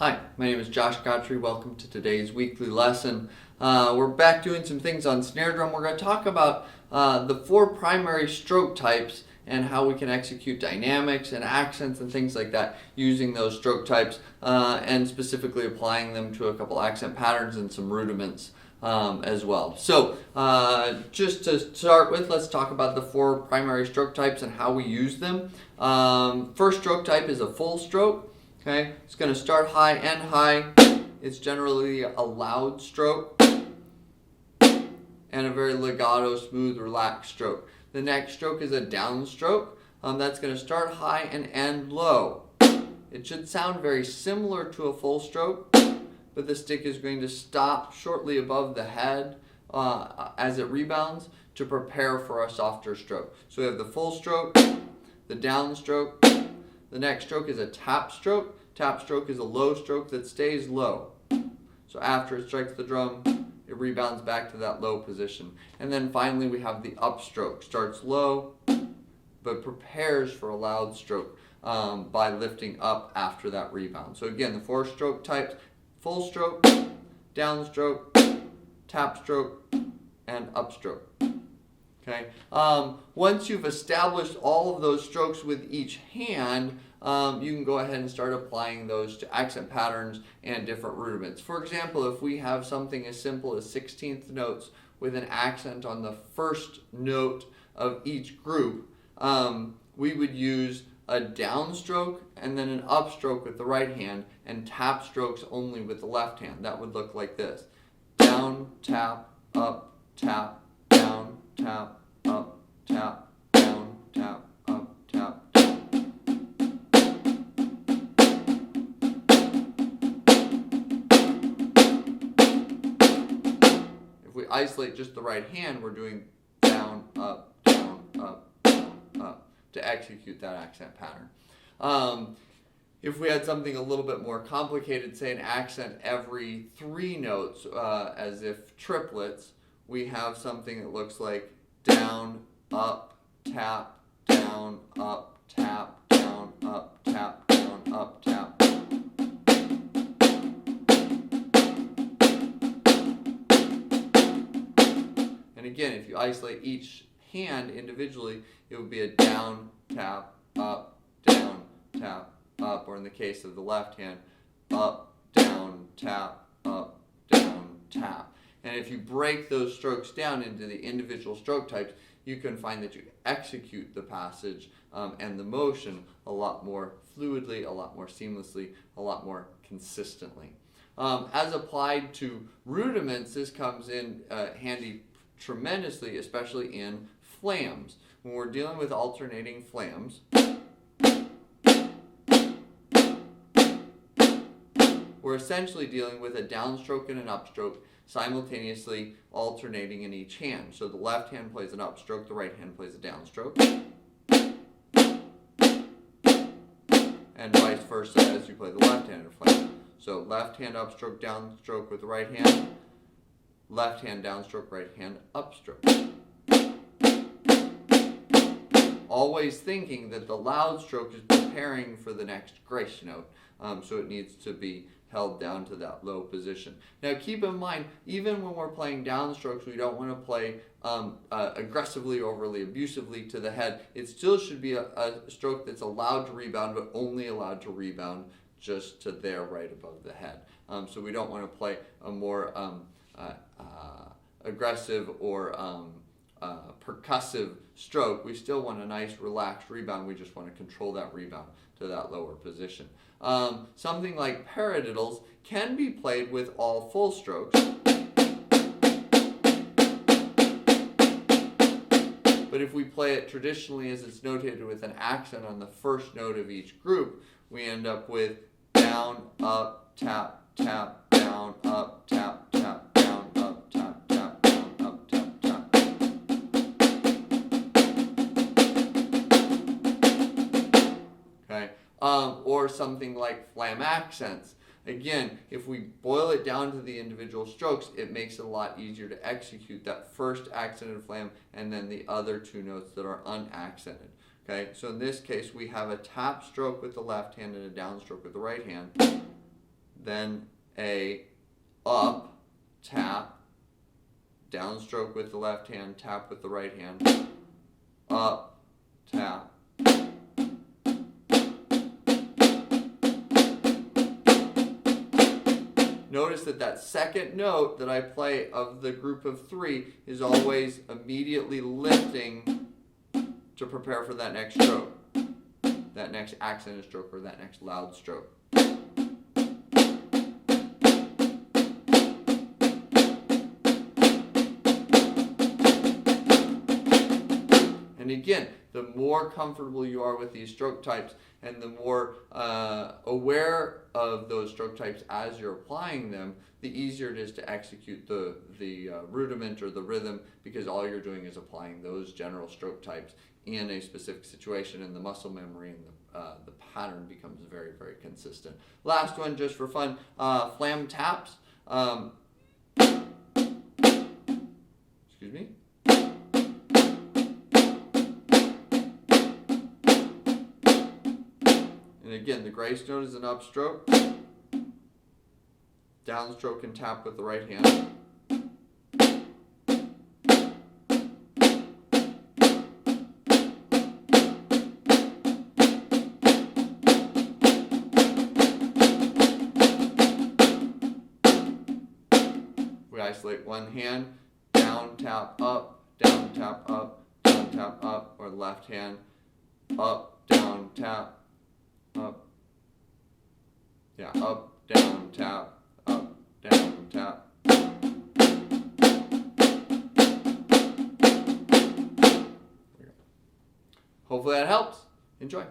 Hi, my name is Josh Gottry. Welcome to today's weekly lesson. We're back doing some things on snare drum. We're going to talk about the four primary stroke types and how we can execute dynamics and accents and things like that using those stroke types and specifically applying them to a couple accent patterns and some rudiments as well. So just to start with, let's talk about the four primary stroke types and how we use them. First stroke type is a full stroke. Okay, it's going to start high, end high. It's generally a loud stroke and a very legato, smooth, relaxed stroke. The next stroke is a downstroke. That's going to start high and end low. It should sound very similar to a full stroke, but the stick is going to stop shortly above the head as it rebounds to prepare for a softer stroke. So we have the full stroke, the downstroke. The next stroke is a tap stroke. Tap stroke is a low stroke that stays low. So after it strikes the drum, it rebounds back to that low position. And then finally we have the upstroke. Starts low, but prepares for a loud stroke by lifting up after that rebound. So again, the four stroke types: full stroke, downstroke, tap stroke, and upstroke. Okay. Once you've established all of those strokes with each hand, you can go ahead and start applying those to accent patterns and different rudiments. For example, if we have something as simple as 16th notes with an accent on the first note of each group, we would use a downstroke and then an upstroke with the right hand and tap strokes only with the left hand. That would look like this: down, tap, up, tap, down, tap, up, tap, down, tap, up, tap, down. If we isolate just the right hand, we're doing down, up, down, up, down, up to execute that accent pattern. If we had something a little bit more complicated, say an accent every 3 notes, as if triplets, we have something that looks like down, up, tap, down, up, tap, down, up, tap, down, up, tap. And again, if you isolate each hand individually, it would be a down, tap, up, down, tap, up, or in the case of the left hand, up, down, tap, up, down, tap. And if you break those strokes down into the individual stroke types, you can find that you execute the passage and the motion a lot more fluidly, a lot more seamlessly, a lot more consistently. As applied to rudiments, this comes in handy tremendously, especially in flams. When we're dealing with alternating flams, we're essentially dealing with a downstroke and an upstroke simultaneously alternating in each hand. So the left hand plays an upstroke, the right hand plays a downstroke, and vice versa as you play the left-handed flame. So left hand upstroke, downstroke with the right hand, left hand downstroke, right hand upstroke. Always thinking that the loud stroke is preparing for the next grace note, so it needs to be held down to that low position. Now keep in mind, even when we're playing downstrokes, we don't want to play aggressively, overly abusively to the head. It still should be a stroke that's allowed to rebound, but only allowed to rebound just to there right above the head. So we don't want to play a more aggressive or percussive stroke. We still want a nice relaxed rebound. We just want to control that rebound to that lower position. Something like paradiddles can be played with all full strokes, but if we play it traditionally as it's notated with an accent on the first note of each group, we end up with down, up, tap, tap, down, up, tap, tap, down, up, tap, tap, down, up, tap, tap. Okay. Or something like flam accents. Again, if we boil it down to the individual strokes, it makes it a lot easier to execute that first accented flam and then the other 2 notes that are unaccented. Okay, so in this case, we have a tap stroke with the left hand and a downstroke with the right hand. then a up, tap, downstroke with the left hand, tap with the right hand, up, tap. Notice that that second note that I play of the group of three is always immediately lifting to prepare for that next stroke, that next accented stroke or that next loud stroke. And again, the more comfortable you are with these stroke types and the more aware of those stroke types as you're applying them, the easier it is to execute the rudiment or the rhythm, because all you're doing is applying those general stroke types in a specific situation, and the muscle memory and the pattern becomes very, very consistent. Last one, just for fun, Flam taps. Excuse me. And again, the grace note is an upstroke, downstroke and tap with the right hand. We isolate one hand, down, tap, up, down, tap, up, down, tap, up, or left hand, up, down, tap, up, yeah, up, down, tap, up, down, tap. Hopefully that helps. Enjoy.